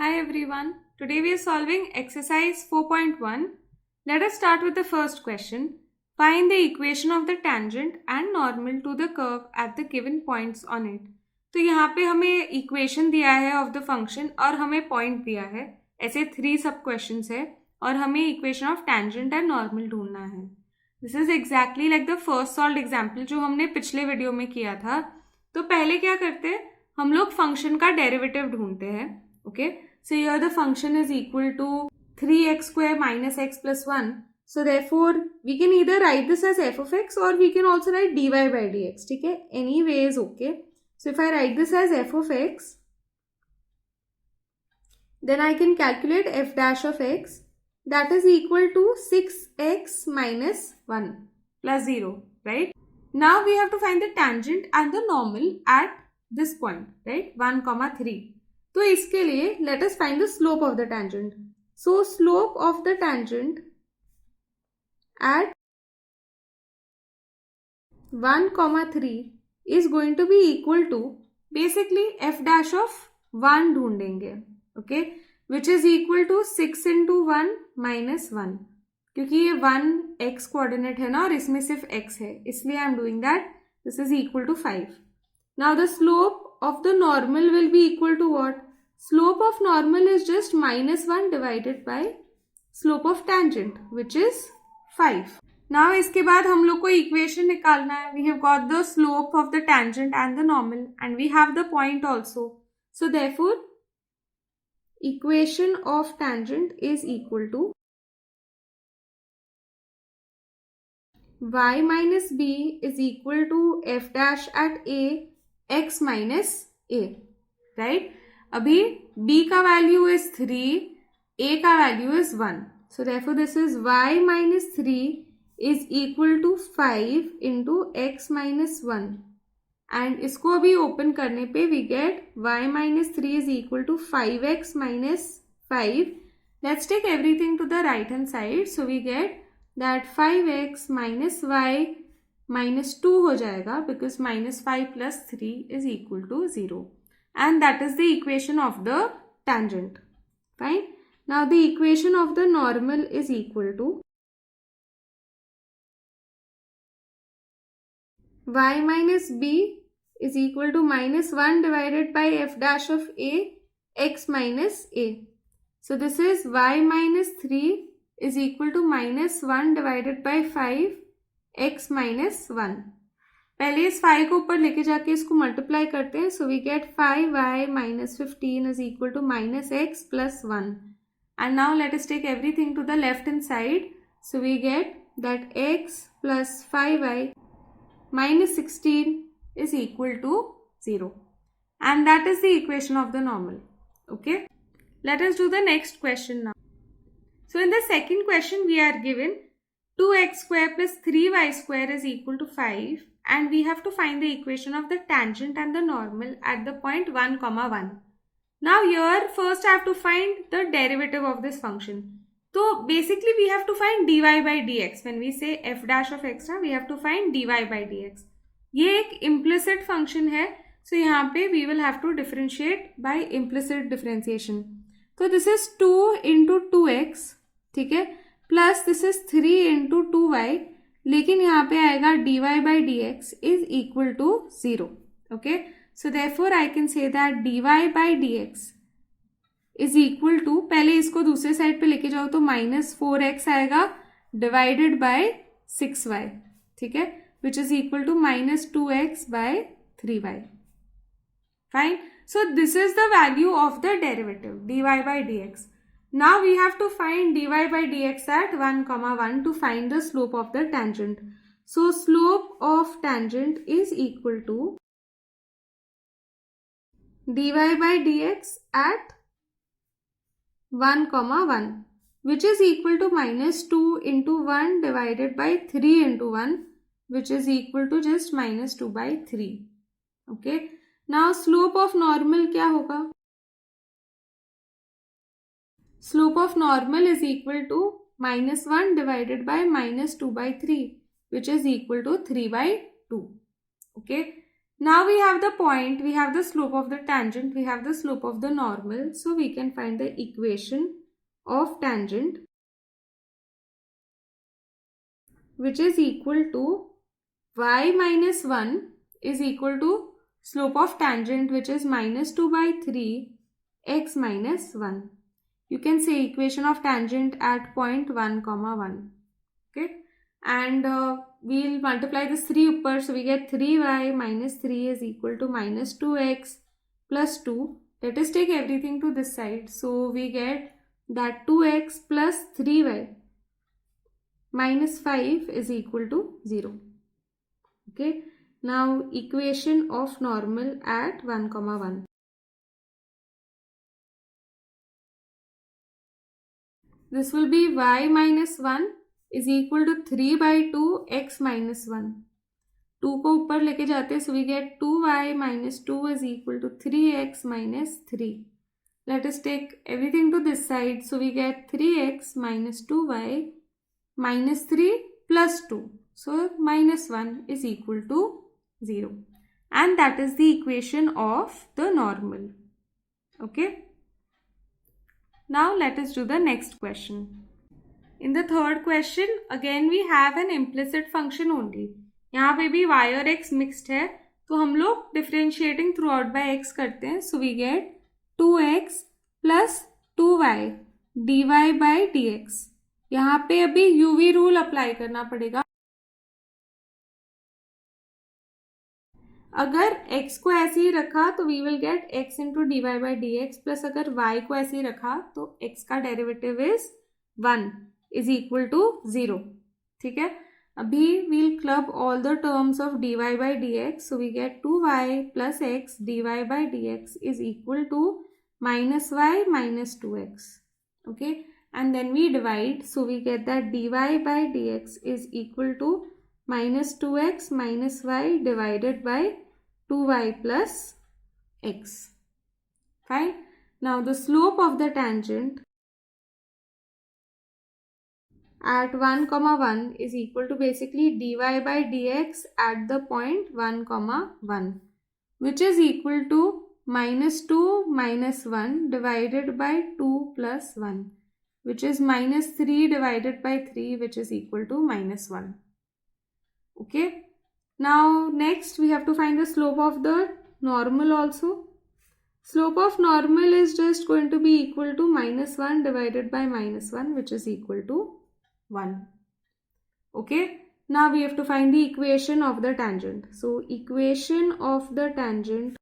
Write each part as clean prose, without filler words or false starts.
Hi everyone. Today we are solving exercise 4.1. Let us start with the first question. Find the equation of the tangent and normal to the curve at the given points on it. तो यहाँ पे हमें equation दिया है of the function और हमें point दिया है. ऐसे 3 सब questions है और हमें equation of tangent and normal ढूंढना है. This is exactly like the first solved example जो हमने पिछले वीडियो में किया था. तो पहले क्या करते हैं, हम लोग फंक्शन का डेरिवेटिव ढूंढते हैं. Okay, so here the function is equal to 3x square minus x plus 1. So therefore we can either write this as f of x or we can also write dy by dx. ठीक है, any way is okay. So if I write this as f of x, then I can calculate f dash of x, that is equal to 6x minus 1 plus 0, right? Now we have to find the tangent and the normal at this point, right? 1, 3. तो इसके लिए let us find the slope of the tangent. So slope of the tangent at 1, 3 is going to be equal to basically f dash of 1 ढूंढेंगे, okay, which is equal to 6 into 1 minus 1. क्योंकि ये 1 x coordinate है ना और इसमें सिर्फ x है, इसलिए I am doing that. This is equal to 5. Now the slope of the normal will be equal to what? Slope of normal is just minus 1 divided by slope of tangent, which is 5. Now इसके बाद हम लोग को equation निकालना है. We have got the slope of the tangent and the normal and we have the point also. So therefore equation of tangent is equal to y minus b is equal to f dash at a x minus a, right? अभी b का value is 3, a का value is 1. So therefore this is y minus 3 is equal to 5 into x minus 1. And इसको अभी open करने पे we get y minus 3 is equal to 5x minus 5. Let's take everything to the right hand side. So we get that 5x minus y minus 2 हो जाएगा because minus 5 plus 3 is equal to 0. And that is the equation of the tangent. Fine. Now the equation of the normal is equal to y minus b is equal to minus 1 divided by f dash of a x minus a. So this is y minus 3 is equal to minus 1 divided by 5 x minus 1. पहले इस 5 को ऊपर लेके जाके इसको multiply करते हैं. So we get 5y minus 15 is equal to minus x plus 1. And now let us take everything to the left hand side. So we get that x plus 5y minus 16 is equal to 0. And that is the equation of the normal. Okay. Let us do the next question now. So in the second question we are given 2x square plus 3y square is equal to 5. And we have to find the equation of the tangent and the normal at the point 1, 1. Now here first I have to find the derivative of this function. So basically we have to find dy by dx. When we say f dash of x, we have to find dy by dx. ये एक implicit function है. So यहाँ पे we will have to differentiate by implicit differentiation. So this is 2 into 2x, ठीक है, plus this is 3 into 2y. लेकिन यहाँ पे आएगा dy by dx is equal to 0. Okay, so therefore I can say that dy by dx is equal to, पहले इसको दूसरे side पे लेके जाओ तो minus 4x आएगा divided by 6y, ठीक है, which is equal to minus 2x by 3y. Fine. So this is the value of the derivative dy by dx. Now we have to find dy by dx at 1, 1 to find the slope of the tangent. So slope of tangent is equal to dy by dx at 1, 1, which is equal to minus 2 into 1 divided by 3 into 1, which is equal to just minus 2 by 3. Okay. Now slope of normal क्या होगा? Slope of normal is equal to minus 1 divided by minus 2 by 3, which is equal to 3 by 2. Okay. Now we have the point, we have the slope of the tangent, we have the slope of the normal. So we can find the equation of tangent, which is equal to y minus 1 is equal to slope of tangent, which is minus 2 by 3 x minus 1. You can say equation of tangent at point 1 comma 1. Okay, and we'll multiply this 3 upper, so we get 3y minus 3 is equal to minus 2x plus 2. Let us take everything to this side. So we get that 2x plus 3y minus 5 is equal to 0. Okay, now equation of normal at 1 comma 1. This will be y minus 1 is equal to 3 by 2 x minus 1. 2 को ऊपर लेके जाते हैं, so we get 2y minus 2 is equal to 3x minus 3. Let us take everything to this side, so we get 3x minus 2y minus 3 plus 2. So minus 1 is equal to 0. And that is the equation of the normal. Okay. Now let us do the next question. In the third question, again we have an implicit function only. यहाँ पे भी y और x mixed है, तो हम लोग differentiating throughout by x करते हैं. So we get 2x plus 2y dy by dx. यहाँ पे अभी UV रूल अप्लाई करना पड़ेगा. अगर x को ऐसे ही रखा तो we will get x into dy by dx, plus अगर y को ऐसे ही रखा तो x का derivative is 1 is equal to 0. ठीक है, अभी we'll club all the terms of dy by dx, so we get 2y plus x dy by dx is equal to minus y minus 2x. Okay, and then we divide, so we get that dy by dx is equal to minus 2x minus y divided by 2y plus x. Fine. Now the slope of the tangent at 1 comma 1 is equal to basically dy by dx at the point 1 comma 1, which is equal to minus 2 minus 1 divided by 2 plus 1, which is minus 3 divided by 3, which is equal to minus 1. Okay. Now next we have to find the slope of the normal also. Slope of normal is just going to be equal to minus 1 divided by minus 1, which is equal to 1. Okay. Now we have to find the equation of the tangent. So equation of the tangent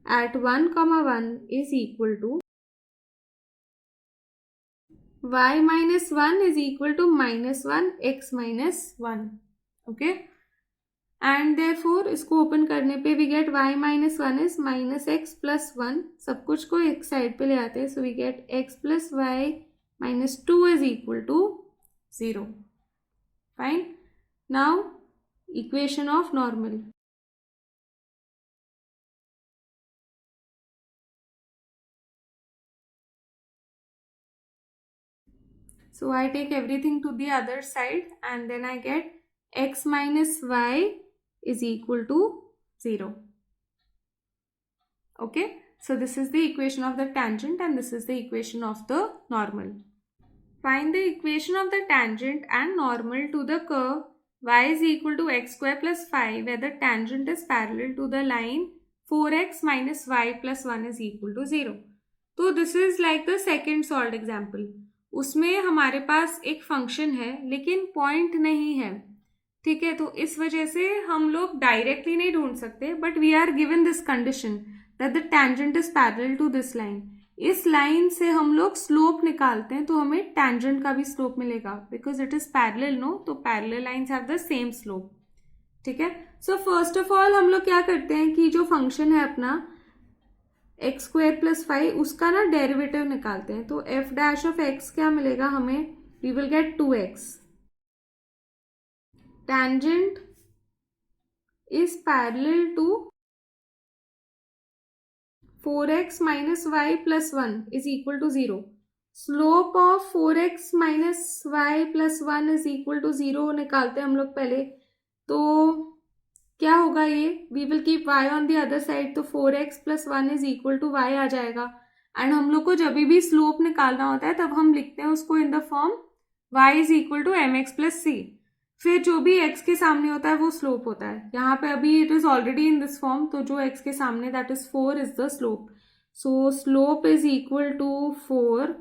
at 1 comma 1 is equal to y minus 1 is equal to minus 1 x minus 1. Okay, and therefore इसको open करने पे we get y minus 1 is minus x plus 1. सब कुछ को एक side पे ले आते हैं, so we get x plus y minus 2 is equal to 0. Fine. Now equation of normal. So I take everything to the other side and then I get x minus y is equal to 0. Okay, so this is the equation of the tangent and this is the equation of the normal. Find the equation of the tangent and normal to the curve y is equal to x square plus 5 where the tangent is parallel to the line 4x minus y plus 1 is equal to 0. So this is like the second solved example. उसमें हमारे पास एक function है लेकिन point नहीं है. ठीक है, तो इस वजह से हम लोग डायरेक्टली नहीं ढूंढ सकते, but we are given this condition that the tangent is parallel to this line. इस लाइन से हम लोग स्लोप निकालते हैं तो हमें टेंजेंट का भी स्लोप मिलेगा because it is parallel. No, तो parallel lines have the same slope. ठीक है, सो फर्स्ट ऑफ ऑल हम लोग क्या करते हैं कि जो फंक्शन है अपना एक्स स्क्वायर प्लस 5 उसका ना डेरिवेटिव निकालते हैं. तो एफ डैश ऑफ एक्स क्या मिलेगा हमें, we will get 2x. tangent is parallel to 4x minus y plus 1 is equal to 0. Slope of 4x minus y plus 1 is equal to 0 निकालते हैं हम लोग पहले. तो क्या होगा ये, we will keep y on the other side, तो 4x plus 1 is equal to y आ जाएगा. एंड हम लोग को जब भी स्लोप निकालना होता है तब हम लिखते हैं उसको in the form y is equal to mx plus c. फिर जो भी x के सामने होता है वो स्लोप होता है. यहाँ पे अभी it is already in this form, तो जो x के सामने that is 4 is the slope. So slope is equal to 4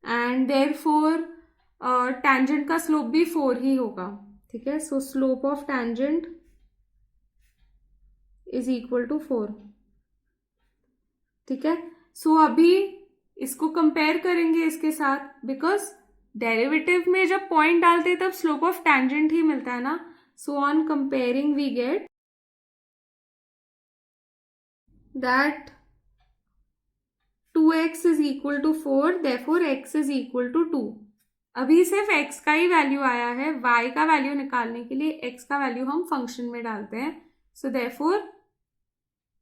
and therefore tangent का स्लोप भी 4 ही होगा. ठीक है, so slope of tangent is equal to 4. ठीक है, सो अभी इसको कंपेयर करेंगे इसके साथ, बिकॉज डेरिवेटिव में जब पॉइंट डालते हैं तब स्लोप ऑफ टैंजेंट ही मिलता है ना. So on comparing we get that 2x is equal to 4, therefore x is equal to 2. अभी सिर्फ x का ही वैल्यू आया है, y का वैल्यू निकालने के लिए x का वैल्यू हम फंक्शन में डालते हैं. So therefore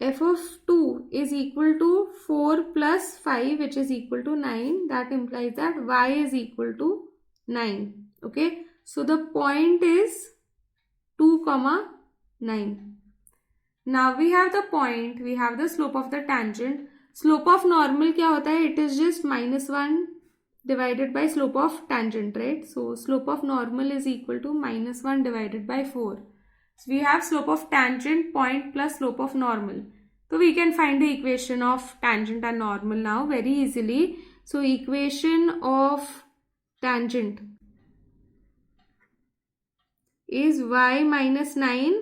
f of 2 is equal to 4 plus 5 which is equal to 9. That implies that y is equal to 9. Okay, so the point is 2 comma 9. Now we have the point, we have the slope of the tangent. Slope of normal क्या होता है, it is just -1 divided by slope of tangent, right? So slope of normal is equal to -1 divided by 4. So we have slope of tangent, point plus slope of normal. So we can find the equation of tangent and normal now very easily. So equation of tangent is y minus 9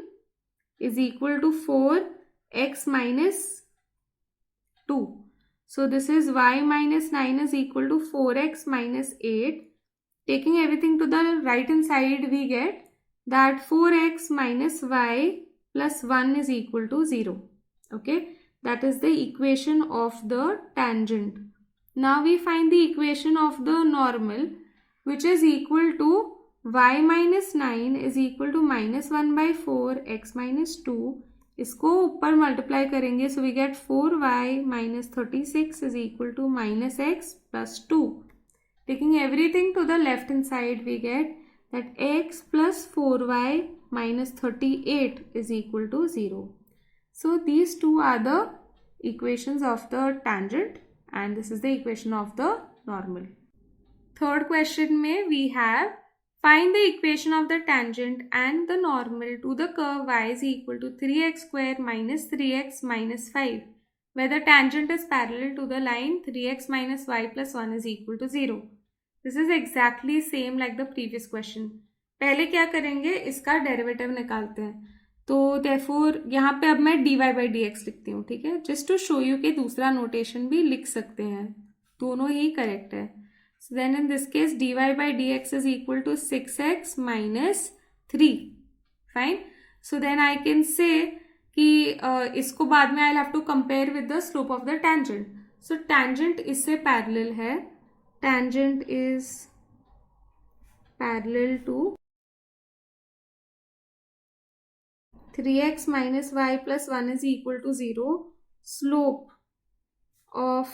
is equal to 4x minus 2. So this is y minus 9 is equal to 4x minus 8. Taking everything to the right hand side, we get that 4x minus y plus 1 is equal to 0. Okay, that is the equation of the tangent. Now we find the equation of the normal, which is equal to y minus 9 is equal to minus 1 by 4 x minus 2. इसको ऊपर multiply करेंगे, so we get 4y minus 36 is equal to minus x plus 2. Taking everything to the left hand side, we get that x plus 4y minus 38 is equal to 0. So these two are the equations of the tangent and this is the equation of the normal. Third question में we have find the equation of the tangent and the normal to the curve y is equal to 3x square minus 3x minus 5 where the tangent is parallel to the line 3x minus y plus 1 is equal to 0. This is exactly same like the previous question. पहले क्या करेंगे, इसका derivative निकालते हैं. तो therefore यहाँ पे अब मैं dy by dx लिखती हूँ. ठीक है, जस्ट टू शो यू कि दूसरा नोटेशन भी लिख सकते हैं, दोनों ही करेक्ट है. So then in this case dy by dx is equal to 6x minus 3. Fine. So then I can say कि इसको बाद में I'll have to compare with the slope of the tangent. So tangent इससे parallel है. Tangent is parallel to 3x minus y plus 1 is equal to 0. Slope of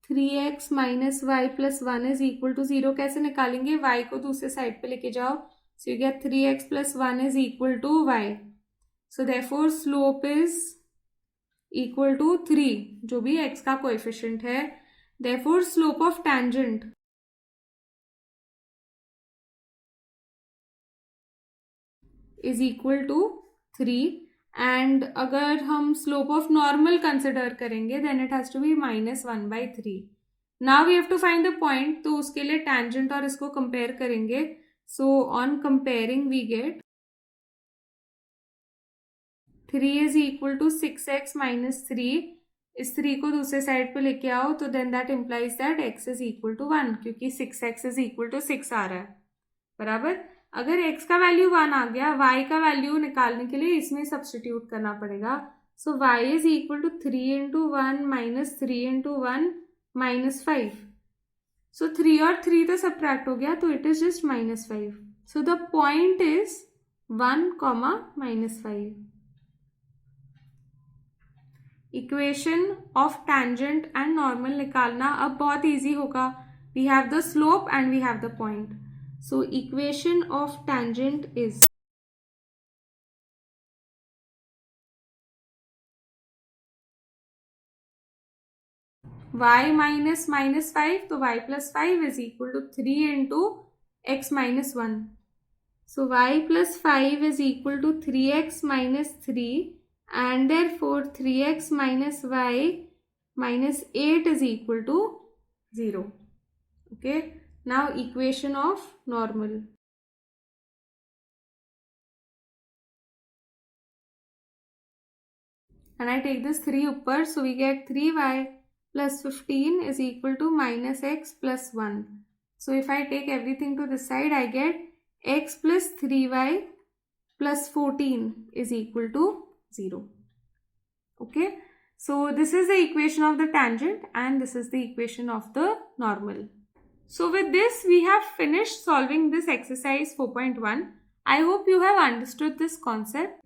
3x minus y plus 1 is equal to 0 कैसे निकालेंगे, y को दूसरे side पे लेके जाओ. So you get 3x plus 1 is equal to y. So therefore slope is equal to 3, जो भी x का कोएफिशिएंट है. Therefore slope of tangent is equal to 3. And अगर हम स्लोप ऑफ नॉर्मल कंसिडर करेंगे then it has to be -1 by 3. Now we have to find the point, तो उसके लिए टैंजेंट और इसको कंपेयर करेंगे. So on comparing we get 3 is equal to 6x minus 3. इस 3 को दूसरे साइड पे लेके आओ तो then that implies that x is equal to 1, क्योंकि 6x इज इक्वल टू 6 आ रहा है. बराबर, अगर x का वैल्यू 1 आ गया, y का वैल्यू निकालने के लिए इसमें सब्स्टिट्यूट करना पड़ेगा. So y is equal to 3 into 1 minus 3 into 1 minus 5. So 3 और 3 तो सब्ट्रैक्ट हो गया, तो it is just -5. So the point is 1, -5. Equation of tangent and normal निकालना अब बहुत ईजी होगा. We have the slope and we have the point. So equation of tangent is y minus minus 5, तो y plus 5 is equal to 3 into x minus 1. So y plus 5 is equal to 3x minus 3, and therefore 3x minus y minus 8 is equal to 0. Okay, now equation of normal. And I take this 3 upper, so we get 3y plus 15 is equal to minus x plus 1. So if I take everything to this side, I get x plus 3y plus 14 is equal to 0. Okay, so this is the equation of the tangent and this is the equation of the normal. So with this, we have finished solving this exercise 4.1. I hope you have understood this concept.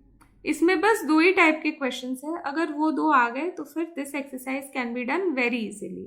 इसमें बस 2 ही type के questions है, अगर वो 2 आ गए तो फिर this exercise can be done very easily.